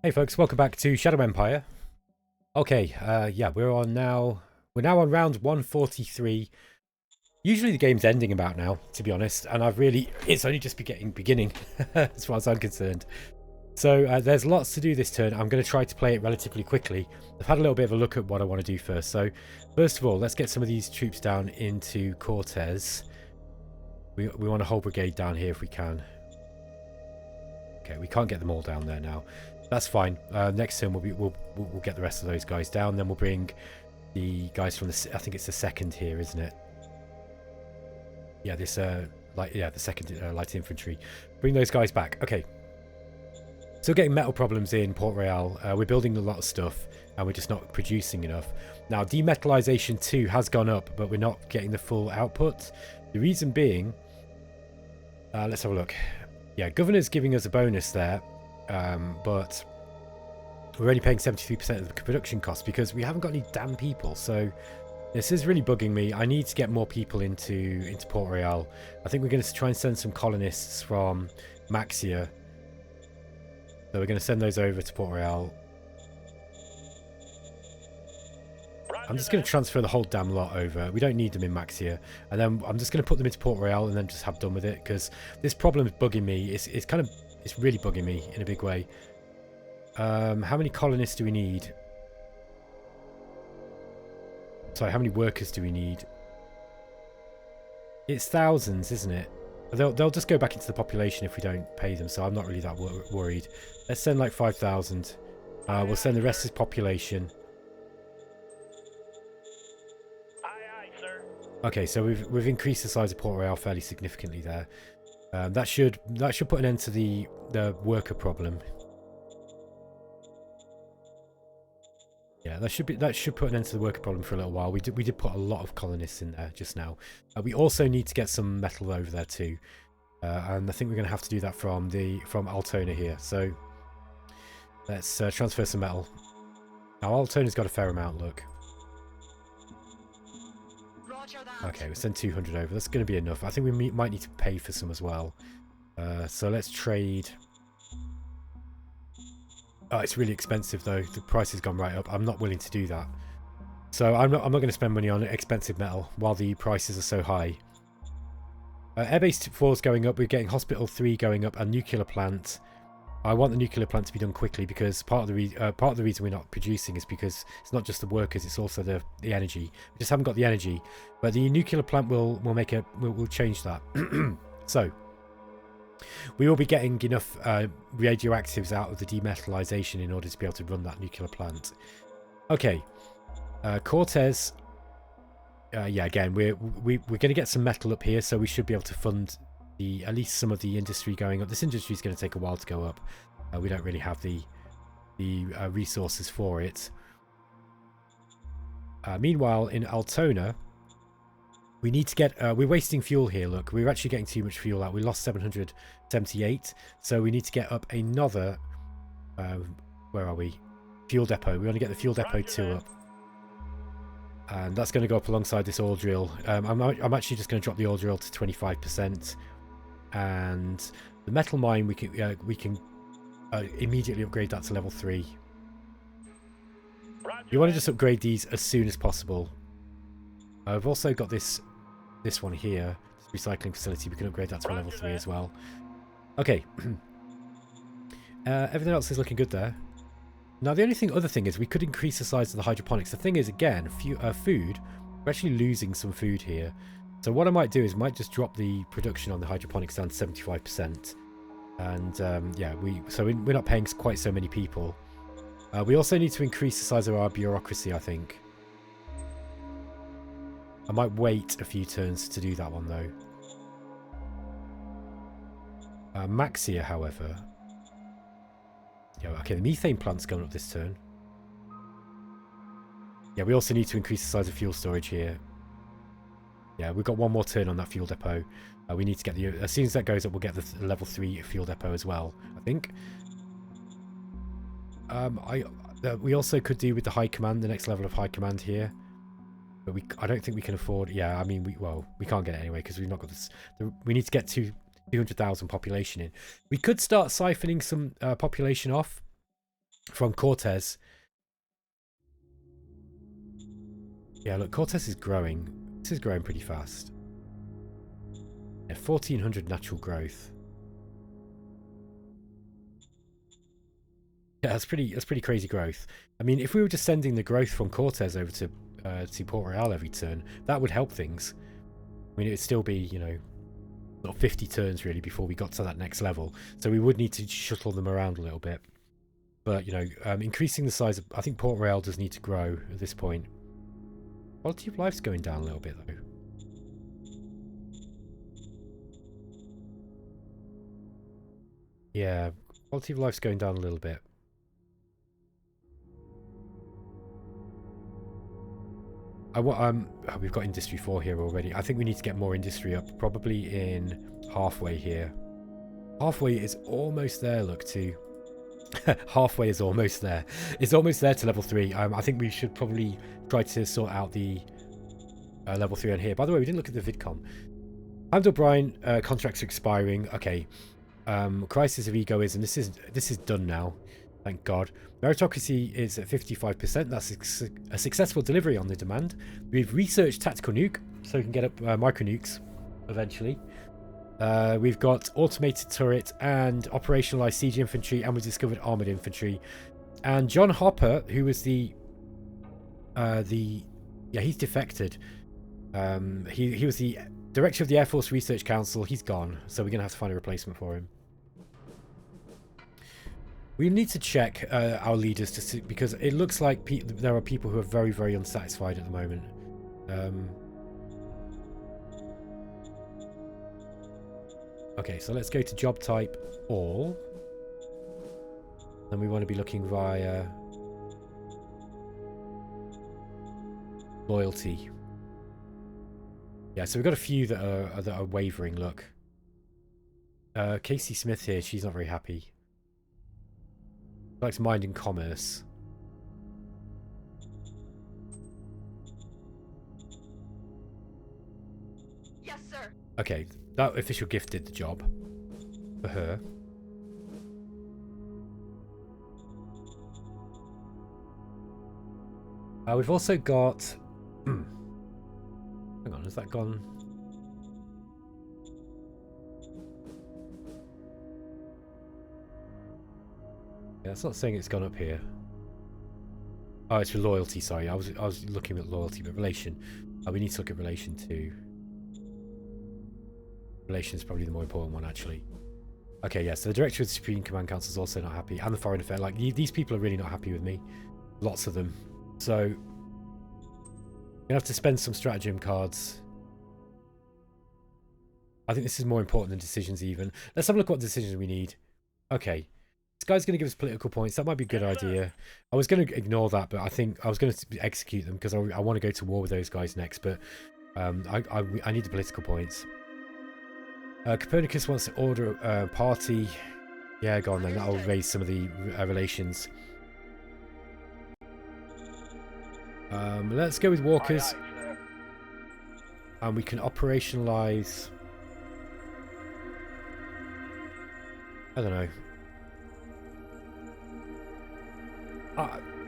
Hey folks, welcome back to Shadow Empire. Okay, yeah, we're now on round 143. Usually the game's ending about now, to be honest, and it's only just beginning, as far as I'm concerned. So there's lots to do this turn. I'm going to try to play it relatively quickly. I've had a little bit of a look at what I want to do first. So first of all, let's get some of these troops down into Cortez. We want a whole brigade down here if we can. Okay, we can't get them all down there now. That's fine. Next turn we'll get the rest of those guys down. Then we'll bring the guys from the. I think it's the second here, isn't it? Yeah, this the second light infantry. Bring those guys back. Okay. Still getting metal problems in Port Royale. We're building a lot of stuff and we're just not producing enough. Now demetallization 2 has gone up, but we're not getting the full output. The reason being, let's have a look. Yeah, governor's giving us a bonus there. But we're only paying 73% of the production costs because we haven't got any damn people. So this is really bugging me. I need to get more people into Port Royale. I think we're going to try and send some colonists from Maxia. So we're going to send those over to Port Royale. I'm just going to transfer the whole damn lot over. We don't need them in Maxia. And then I'm just going to put them into Port Royale and then just have done with it. Because this problem is bugging me. It's really bugging me in a big way. How many colonists do we need? Sorry, how many workers do we need? It's thousands, isn't it? They'll just go back into the population if we don't pay them, so I'm not really that worried. Let's send like 5,000. We'll send the rest as population. Okay, so we've increased the size of Port Royale fairly significantly there. That should put an end to the worker problem. Yeah, that should put an end to the worker problem for a little while. We did put a lot of colonists in there just now. We also need to get some metal over there too, and I think we're going to have to do that from Altona here. So let's transfer some metal. Now Altona's got a fair amount. Look. Okay, we'll send 200 over. That's going to be enough. I think we might need to pay for some as well. So let's trade. Oh, it's really expensive though. The price has gone right up. I'm not willing to do that. So I'm not going to spend money on expensive metal while the prices are so high. Airbase 4 is going up. We're getting Hospital 3 going up and nuclear plant. I want the nuclear plant to be done quickly because part of the reason we're not producing is because it's not just the workers, it's also the energy. We just haven't got the energy. But the nuclear plant will change that. So we will be getting enough radioactives out of the demetallization in order to be able to run that nuclear plant. Okay, Cortez. Yeah, again, we're going to get some metal up here, so we should be able to fund at least some of the industry going up. This industry is going to take a while to go up. We don't really have the resources for it. Meanwhile, in Altona, we need to get. We're wasting fuel here. Look, we're actually getting too much fuel out. We lost 778, so we need to get up another. Where are we? Fuel depot. We want to get the fuel depot 2 up, and that's going to go up alongside this oil drill. I'm actually just going to drop the oil drill to 25%. And the metal mine, we can immediately upgrade that to level 3. You want to just upgrade these as soon as possible. I've also got this one here, this recycling facility. We can upgrade that to a level 3 as well. Okay. Everything else is looking good there. Now the only other thing is we could increase the size of the hydroponics. The thing is, again, food. We're actually losing some food here. So what I might do is might just drop the production on the hydroponics down to 75%. And yeah, we're not paying quite so many people. We also need to increase the size of our bureaucracy, I think. I might wait a few turns to do that one though. Maxia, however. Yeah, okay, the methane plant's gone up this turn. Yeah, we also need to increase the size of fuel storage here. Yeah, we've got one more turn on that fuel depot. We need to get as soon as that goes up, we'll get the level 3 fuel depot as well, I think. We also could do with the high command, the next level of high command here. But I don't think we can afford. Yeah, I mean, we can't get it anyway because we've not got this. We need to get to 200,000 population in. We could start siphoning some population off. from Cortez. Yeah, look, Cortez is growing. This is growing pretty fast. Yeah, 1400 natural growth. Yeah, that's pretty crazy growth. I mean, if we were just sending the growth from Cortez over to Port Royale every turn, that would help things. I mean, it would still be, you know, sort of 50 turns really before we got to that next level. So we would need to shuttle them around a little bit. But, you know, increasing the size of... I think Port Royale does need to grow at this point. Quality of life's going down a little bit, though. Yeah, quality of life's going down a little bit. We've got Industry 4 here already. I think we need to get more industry up, probably in halfway here. Halfway is almost there, look, too. Halfway is almost there. It's almost there to level 3. I think we should probably try to sort out the level 3 on here. By the way, we didn't look at the VidCom. Hamd O'Brien contracts are expiring. Okay. Crisis of Egoism. This is done now. Thank God. Meritocracy is at 55%. That's a successful delivery on the demand. We've researched tactical nuke, so we can get up micro nukes eventually. We've got automated turret and operationalized siege infantry, and we've discovered armored infantry. And John Hopper, who was he's defected. He was the director of the Air Force Research Council. He's gone, so we're gonna have to find a replacement for him. We need to check our leaders to see, because it looks like there are people who are very, very unsatisfied at the moment. Okay, so let's go to job type all. And we want to be looking via loyalty. Yeah, so we've got a few that are wavering. Look, Casey Smith here. She's not very happy. She likes mind and commerce. Yes, sir. Okay, that official gift did the job for her. We've also got... Hang on, has that gone? Yeah, it's not saying it's gone up here. Oh, it's for loyalty, sorry. I was looking at loyalty, but relation. We need to look at relation too. Relation is probably the more important one, actually. Okay, yeah, so the director of the Supreme Command Council is also not happy, and the Foreign Affairs. Like, these people are really not happy with me. Lots of them. So, I'm going to have to spend some stratagem cards. I think this is more important than decisions, even. Let's have a look at what decisions we need. Okay. This guy's going to give us political points. That might be a good idea. I was going to ignore that, but I think I was going to execute them because I want to go to war with those guys next, but I need the political points. Copernicus wants to order a party. Yeah, go on then. That'll raise some of the relations. Let's go with walkers. And we can operationalize... I don't know.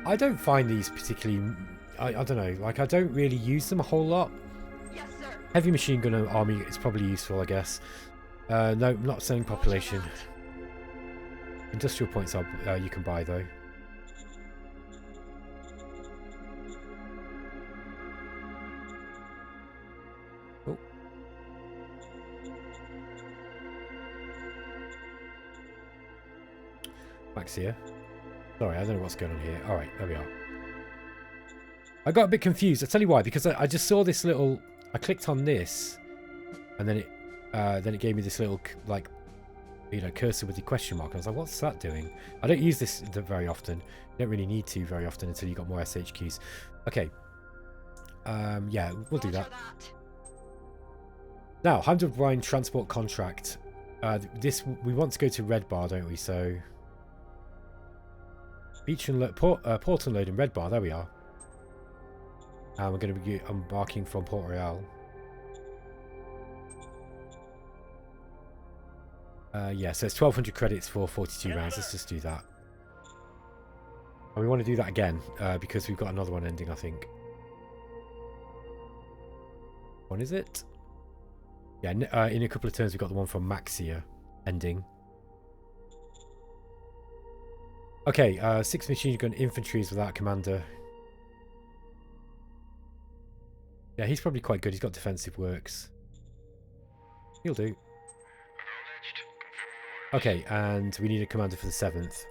I don't find these particularly... I don't know. Like, I don't really use them a whole lot. Yes, sir. Heavy machine gun army is probably useful, I guess. No, not selling population. Industrial points are you can buy, though. Oh. Max here. Sorry, I don't know what's going on here. Alright, there we are. I got a bit confused. I'll tell you why. Because I just saw this little... I clicked on this. And then it gave me this little, like, you know, cursor with the question mark. I was like, what's that doing? I don't use this very often. You don't really need to very often until you've got more SHQs. Okay. Yeah, we'll do that. Now, Hamd O'Brien transport contract. We want to go to Red Bar, don't we? So... Beach and port and load in Red Bar. There we are. And we're going to be embarking from Port Royale. Yeah, so it's 1,200 credits for 42 rounds. Let's just do that. And we want to do that again because we've got another one ending, I think. When is it? Yeah, in a couple of turns we've got the one from Maxia ending. Okay, 6 machine gun infantries without commander. Yeah, he's probably quite good. He's got defensive works. He'll do. Okay, and we need a commander for the 7th.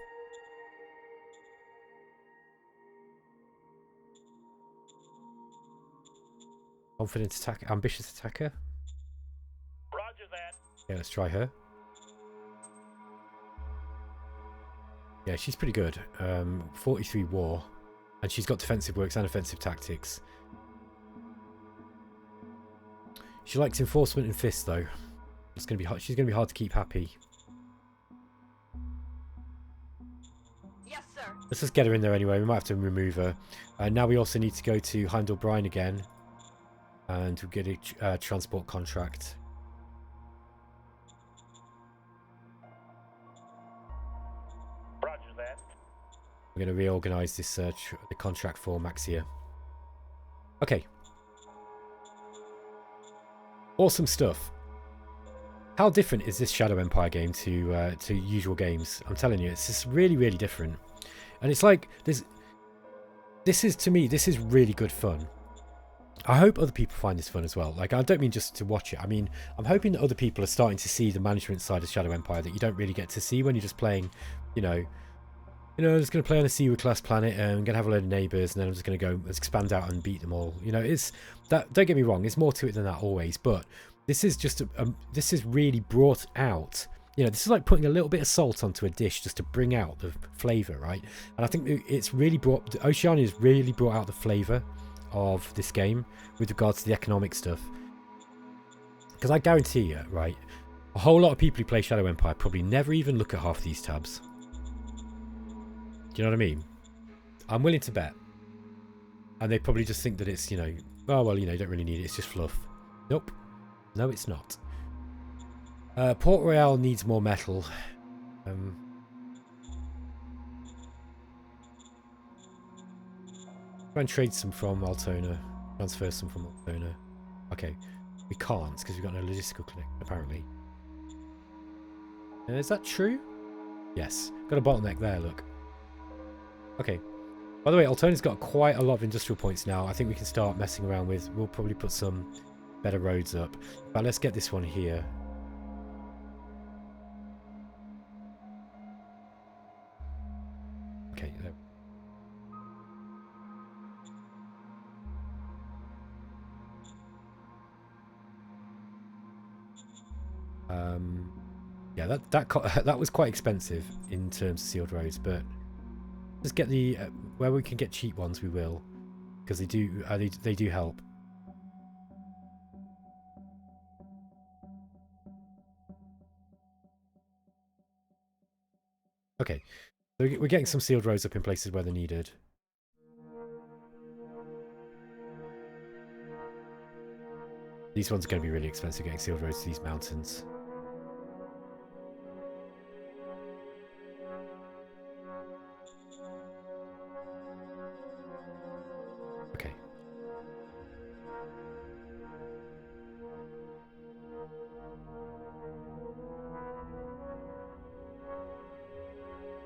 Confident attack, ambitious attacker. Roger that. Yeah, let's try her. Yeah, she's pretty good. 43 war, and she's got defensive works and offensive tactics. She likes enforcement and fists, though. It's gonna be hard. She's gonna be hard to keep happy. Yes, sir. Let's just get her in there anyway. We might have to remove her. Now we also need to go to Heimdall Brine again, and we'll get a transport contract. Roger that. We're going to reorganize this the contract for Maxia. Okay. Awesome stuff. How different is this Shadow Empire game to usual games? I'm telling you, it's just really, really different. And it's like this is, to me, this is really good fun. I hope other people find this fun as well. Like, I don't mean just to watch it. I mean, I'm hoping that other people are starting to see the management side of Shadow Empire that you don't really get to see when you're just playing, you know, I'm just going to play on a Seaward class planet and I'm going to have a load of neighbours and then I'm just going to go expand out and beat them all. You know, it's that, don't get me wrong, there's more to it than that always, but this is just, this is really brought out, you know, this is like putting a little bit of salt onto a dish just to bring out the flavour, right? And I think it's really brought, Oceania has really brought out the flavour of this game with regards to the economic stuff. Because I guarantee you, right, a whole lot of people who play Shadow Empire probably never even look at half these tabs. Do you know what I mean? I'm willing to bet. And they probably just think that it's, you know, oh, well, you know, you don't really need it. It's just fluff. Nope. No, it's not. Port Royale needs more metal. Try and trade some from Altona. Transfer some from Altona. Okay. We can't because we've got no logistical connection, apparently. Is that true? Yes. Got a bottleneck there, look. Okay. By the way, Altona's got quite a lot of industrial points now. I think we can start messing around with. We'll probably put some better roads up. But let's get this one here. Okay. There. Yeah, that was quite expensive in terms of sealed roads, but just get the where we can get cheap ones, we will, because they do help. Okay, so we're getting some sealed roads up in places where they're needed. These ones are going to be really expensive getting sealed roads to these mountains. Okay.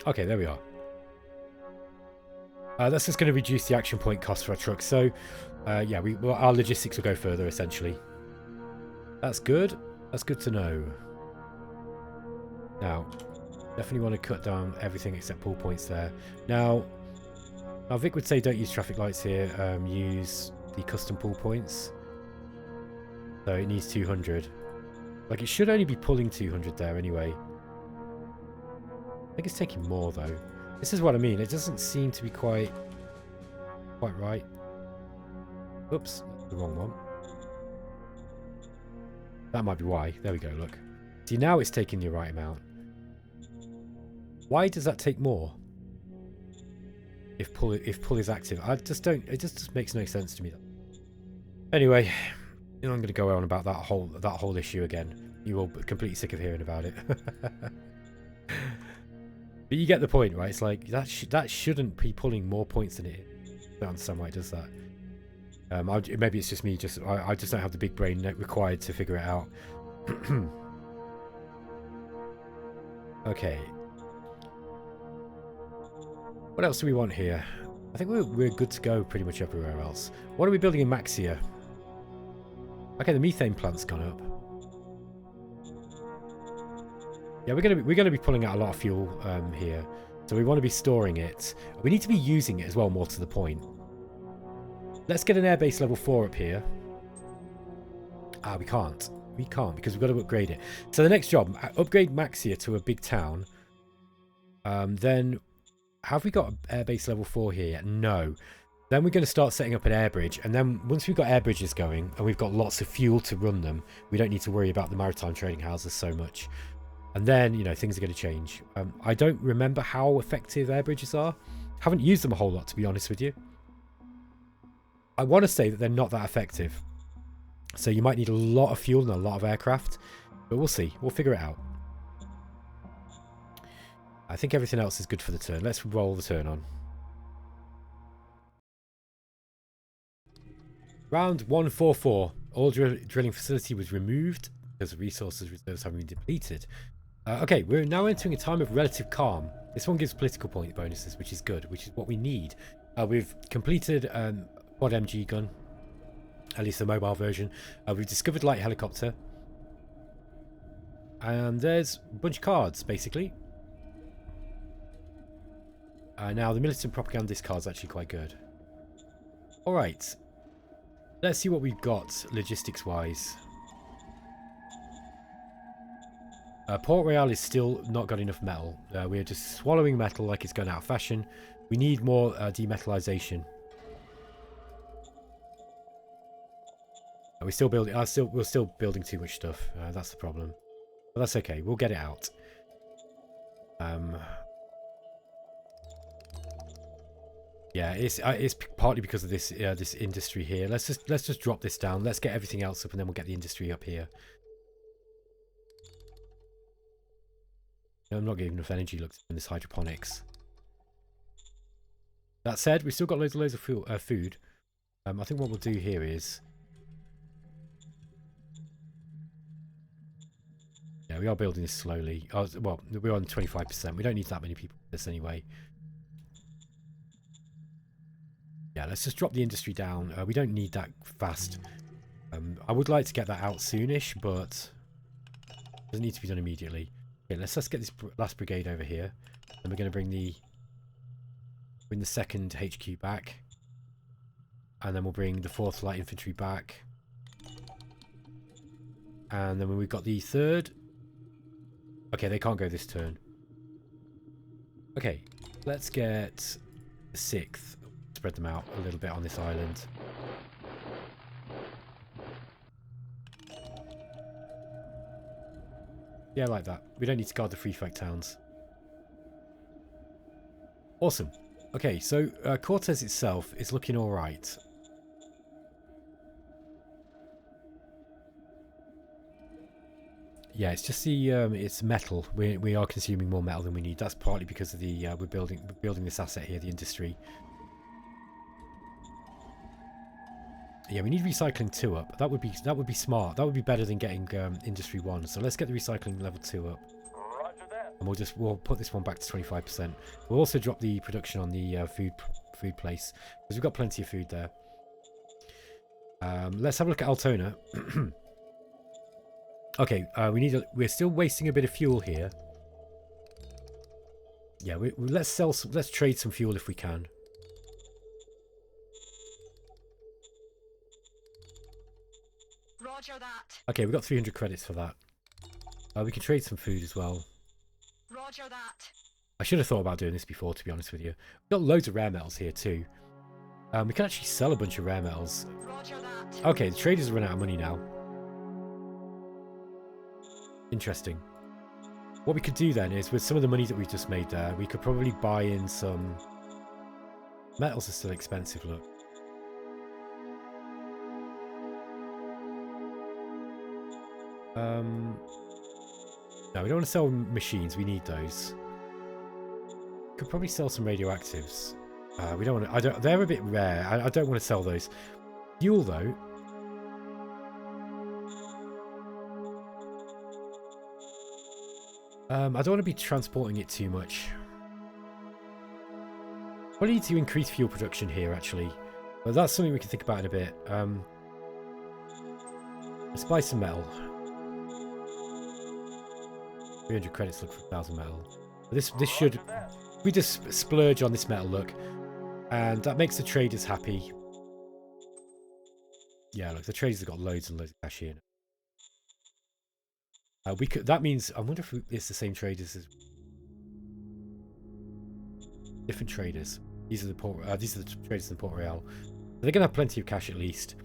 Okay, there we are. That's just going to reduce the action point cost for our trucks. So, yeah, our logistics will go further, essentially. That's good. That's good to know. Now, definitely want to cut down everything except pull points there. Now Vic would say don't use traffic lights here. Use the custom pull points. So it needs 200. Like, it should only be pulling 200 there anyway. I think it's taking more, though. This is what I mean. It doesn't seem to be quite right. Oops, that's the wrong one. That might be why. There we go, look. See, now it's taking the right amount. Why does that take more? If pull is active. I just don't, it just makes no sense to me. Anyway, you know, I'm going to go on about that whole issue again. You will be completely sick of hearing about it. But you get the point, right? It's like that shouldn't be pulling more points than it is. I don't understand why it does that. Maybe it's just me. I just don't have the big brain required to figure it out. Okay. What else do we want here? I think we're good to go pretty much everywhere else. What are we building in Maxia? Okay, the methane plant's gone up. Yeah, we're gonna be pulling out a lot of fuel here, so we want to be storing it. We need to be using it as well, more to the point. Let's get an airbase level 4 up here. Ah, we can't. We can't because we've got to upgrade it. So the next job, upgrade Maxia to a big town. Then, have we got airbase level 4 here? No. Then we're going to start setting up an air bridge. And then once we've got air bridges going and we've got lots of fuel to run them, we don't need to worry about the maritime trading houses so much. And then, you know, things are going to change. I don't remember how effective air bridges are. Haven't used them a whole lot, to be honest with you. I want to say that they're not that effective. So you might need a lot of fuel and a lot of aircraft. But we'll see. We'll figure it out. I think everything else is good for the turn. Let's roll the turn on. Round 144. All drilling facility was removed because resources reserves having been depleted. Okay, we're now entering a time of relative calm. This one gives political point bonuses, which is good, which is what we need. We've completed quad MG gun, at least the mobile version. We've discovered light helicopter. And there's a bunch of cards, basically. Now, the militant propagandist card's actually quite good. Alright. Let's see what we've got, logistics-wise. Port Royale is still not got enough metal. We're just swallowing metal like it's going out of fashion. We need more demetallization. We're still building. We're still building too much stuff. That's the problem. But that's okay. We'll get it out. Yeah, it's partly because of this this industry here. Let's just drop this down. Let's get everything else up, and then we'll get the industry up here. I'm not getting enough energy. Look in this hydroponics. That said, we've still got loads of food. I think what we'll do here is, yeah, we are building this slowly. Oh, well, we're on 25%. We don't need that many people for this anyway. Yeah, let's just drop the industry down. We don't need that fast. I would like to get that out soonish, but it doesn't need to be done immediately. Okay, let's just get this last brigade over here. And we're going to bring the second HQ back. And then we'll bring the 4th light infantry back. And then when we've got the 3rd... Okay, they can't go this turn. Okay, let's get the 6th. Spread them out a little bit on this island. Yeah, like that. We don't need to guard the free fight towns. Awesome. Okay, so Cortez itself is looking all right. Yeah, it's just the it's metal. We are consuming more metal than we need. That's partly because of the we're building this asset here, the industry. Yeah, we need recycling 2 up. That would be smart. That would be better than getting industry 1. So let's get the recycling level 2 up. Roger that. And we'll put this one back to 25%. We'll also drop the production on the food place because we've got plenty of food there. Let's have a look at Altona. Okay, we're still wasting a bit of fuel here. Yeah, let's trade some fuel if we can. Roger that. Okay, we've got 300 credits for that. We can trade some food as well. Roger that. I should have thought about doing this before, to be honest with you. We've got loads of rare metals here too. We can actually sell a bunch of rare metals. Roger that. Okay, the traders run out of money now. Interesting. What we could do then is, with some of the money that we've just made there, we could probably buy in some... Metals are still expensive, look. No, we don't want to sell machines. We need those. Could probably sell some radioactives. We don't want to. I don't. They're a bit rare. I don't want to sell those. Fuel though. I don't want to be transporting it too much. Probably need to increase fuel production here, actually. But that's something we can think about in a bit. Let's buy some metal. 300 credits look for 1,000 metal. This should... We just splurge on this metal look. And that makes the traders happy. Yeah, look, the traders have got loads and loads of cash here. We could. That means... I wonder if it's the same traders as... Different traders. These are the traders in Port Royale. They're going to have plenty of cash at least.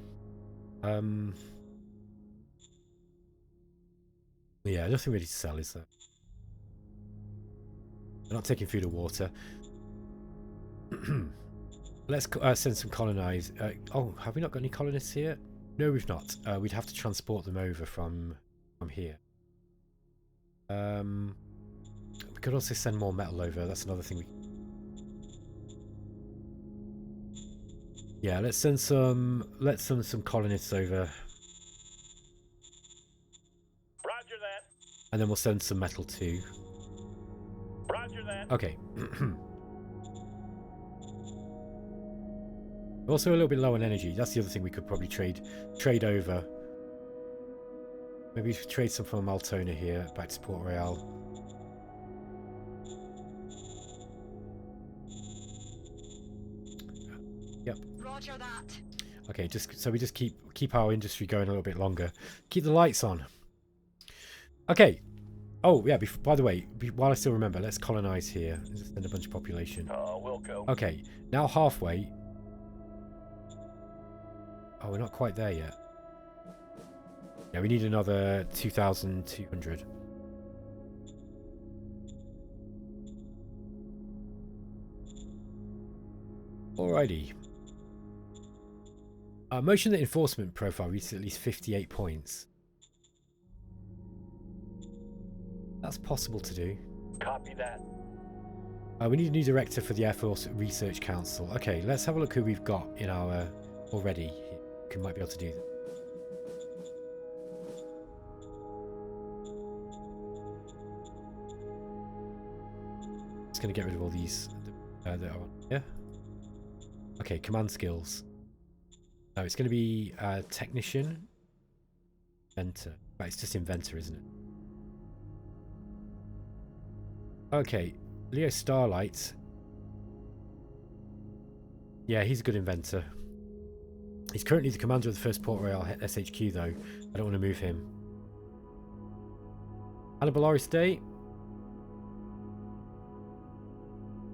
Yeah, nothing really to sell, is there? They're not taking food or water. Let's send some colonize. Oh, have we not got any colonists here? No, we've not. We'd have to transport them over from here. We could also send more metal over. That's another thing we... Yeah, let's send some colonists over. Roger that. And then we'll send some metal too. Roger that. Okay. We're also a little bit low on energy. That's the other thing we could probably trade over. Maybe we should trade some from Altona here back to Port Royale. Yep. Roger that. Okay, so we just keep our industry going a little bit longer. Keep the lights on. Okay. Oh yeah. By the way, while I still remember, let's colonize here and just send a bunch of population. We'll go. Okay. Now halfway. Oh, we're not quite there yet. Yeah, we need another 2,200. Alrighty. Motion the enforcement profile reaches at least 58 points. That's possible to do. Copy that. We need a new director for the Air Force Research Council. Okay, let's have a look who we've got in our already. Who might be able to do that. Just going to get rid of all these that are on here. Okay, command skills. No, it's going to be technician, inventor. Right, it's just inventor, isn't it? Okay, Leo Starlight. Yeah, he's a good inventor. He's currently the commander of the first Port Royale SHQ, though. I don't want to move him. Hannibal Oriste.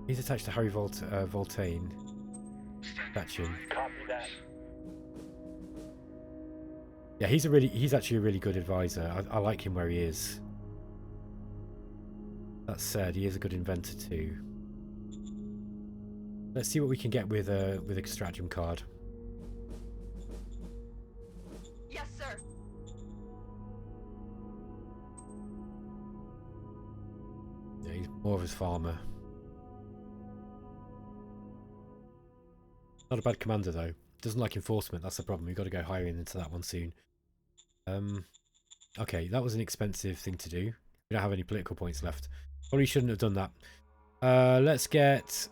He's attached to Harry Voltaine. Faction. Copy that. Yeah, he's actually a really good advisor. I like him where he is. That said, he is a good inventor too. Let's see what we can get with a stratagem card. Yes, sir. Yeah, he's more of a farmer. Not a bad commander though. Doesn't like enforcement, that's the problem. We've got to go higher into that one soon. Okay, that was an expensive thing to do. We don't have any political points left. Probably shouldn't have done that. Let's get...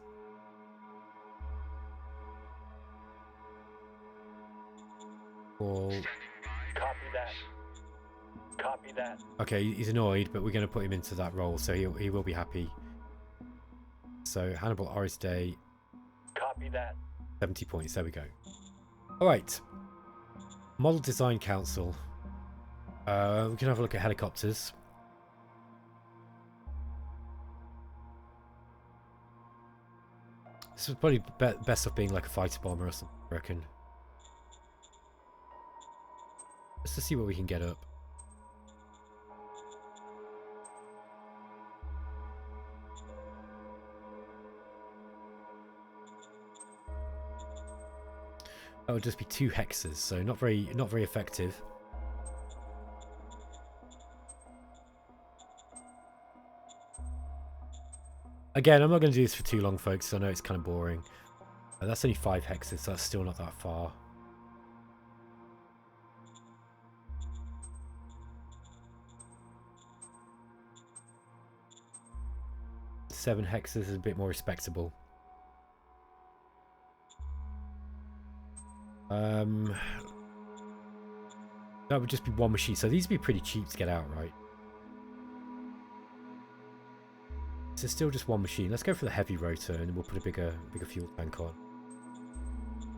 Paul. Copy that. Copy that. Okay, he's annoyed, but we're going to put him into that role, so he will be happy. So, Hannibal Oriste. Copy that. 70 points, there we go. Alright. Model Design Council. We can have a look at helicopters. This would probably best off being like a fighter bomber or something, I reckon. Just to see what we can get up. That would just be 2 hexes, so not very effective. Again, I'm not going to do this for too long, folks. I know it's kind of boring. That's only 5 hexes, so that's still not that far. Seven hexes is a bit more respectable. That would just be one machine, so these would be pretty cheap to get out, right? So it's still just one machine. Let's go for the heavy rotor, and we'll put a bigger fuel tank on.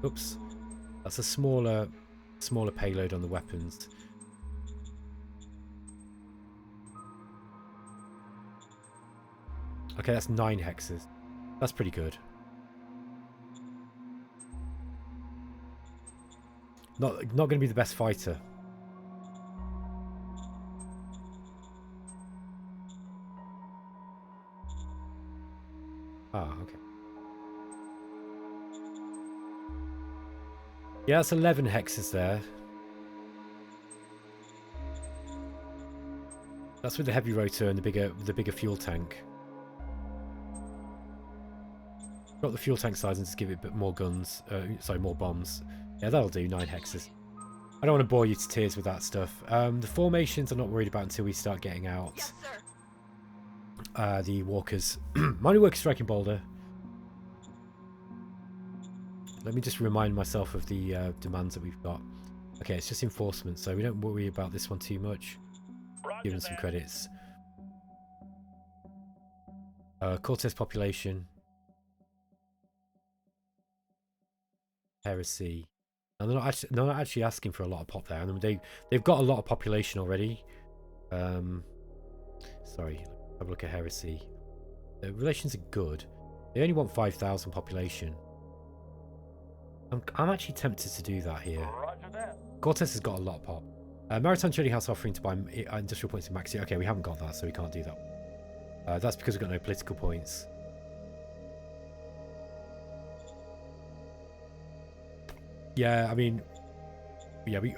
Oops, that's a smaller payload on the weapons. Okay, that's 9 hexes. That's pretty good. Not going to be the best fighter. Ah, okay. Yeah, that's 11 hexes there. That's with the heavy rotor and the bigger fuel tank. Drop the fuel tank size and just give it a bit more guns. Sorry, more bombs. Yeah, that'll do. 9 hexes. I don't want to bore you to tears with that stuff. The formations I'm not worried about until we start getting out. Yes, sir. The walkers. Mighty worker striking boulder. Let me just remind myself of the demands that we've got. Okay, it's just enforcement, so we don't worry about this one too much. Given some credits. Cortez population. Heresy. And they're not actually asking for a lot of pop there. I mean, they've got a lot of population already. Sorry, have a look at heresy. The relations are good. They only want 5,000 population. I'm actually tempted to do that here. Cortez has got a lot of pop. Maritime Trading House offering to buy industrial points in Maxia. Okay, we haven't got that, so we can't do that. That's because we've got no political points. Yeah, I mean, yeah, we've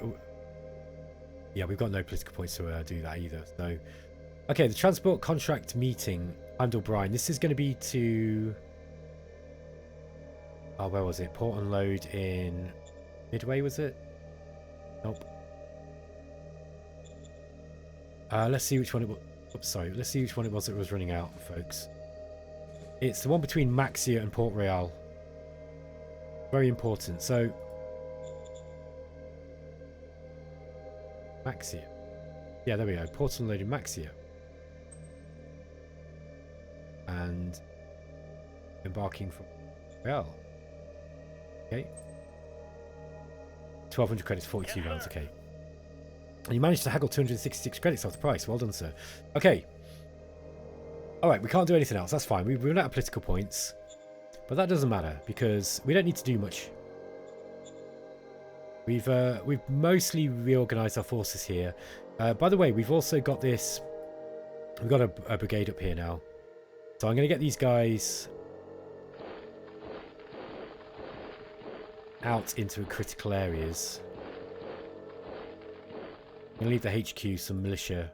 got no political points to do that either. So, okay, the transport contract meeting. I'm O'Brien. This is going to be to. Oh, where was it? Port unload in Midway, was it? Nope. Let's see which one it was. Oops, sorry. Let's see which one it was that was running out, folks. It's the one between Maxia and Port Royale. Very important. So. Maxia. Yeah, there we go. Port unload in Maxia. And embarking from Royale. Okay. 1,200 credits, 42 rounds. Okay. And you managed to haggle 266 credits off the price. Well done, sir. Okay. Alright, we can't do anything else. That's fine. We've run out of political points. But that doesn't matter because we don't need to do much. We've mostly reorganised our forces here. By the way, we've also got this. We've got a brigade up here now. So I'm going to get these guys out into critical areas. I'm going to leave the HQ some militia.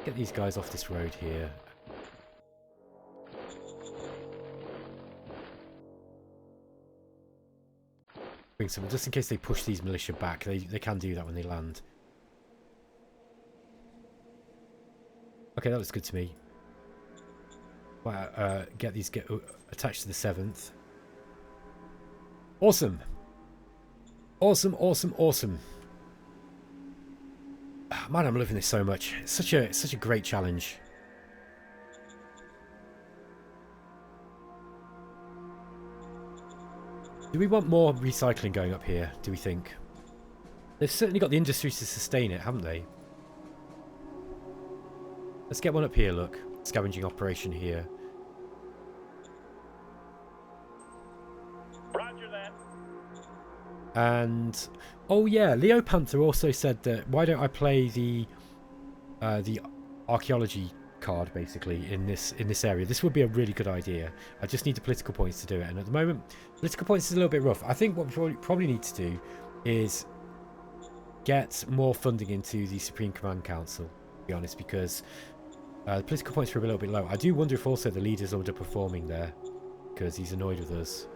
Get these guys off this road here. Bring some, just in case they push these militia back. They can do that when they land. Okay, that looks good to me. Get attached to the 7th. Awesome. Awesome, awesome, awesome. Oh, man, I'm loving this so much. It's such a great challenge. Do we want more recycling going up here, do we think? They've certainly got the industries to sustain it, haven't they? Let's get one up here, look. Scavenging operation here. Roger that. And oh yeah, Leo Panther also said that why don't I play the archaeology card basically in this area. This would be a really good idea. I just need the political points to do it, and at the moment political points is a little bit rough. I think what we probably need to do is get more funding into the Supreme Command Council. to be honest, because the political points were a little bit low. I do wonder if also the leader's underperforming there because he's annoyed with us.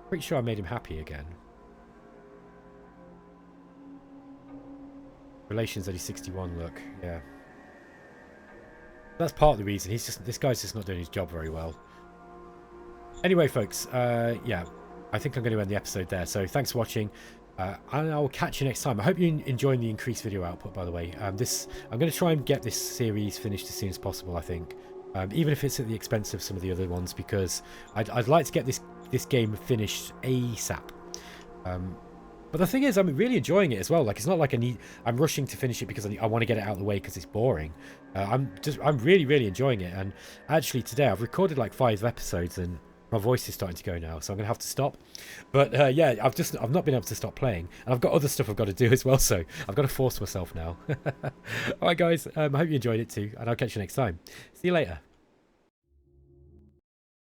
Pretty sure I made him happy again. Relations only 61, look, yeah. That's part of the reason. This guy's just not doing his job very well. Anyway, folks, yeah, I think I'm going to end the episode there. So thanks for watching, and I will catch you next time. I hope you're enjoying the increased video output, by the way. I'm going to try and get this series finished as soon as possible, I think. Even if it's at the expense of some of the other ones, because I'd like to get this game finished ASAP. But the thing is, I'm really enjoying it as well. Like, it's not like I'm rushing to finish it because I want to get it out of the way because it's boring. I'm really enjoying it. And actually today I've recorded like 5 episodes and my voice is starting to go now, so I'm gonna have to stop. But yeah, I've not been able to stop playing, and I've got other stuff I've got to do as well, so I've got to force myself now. All right, guys, I hope you enjoyed it too, and I'll catch you next time. See you later.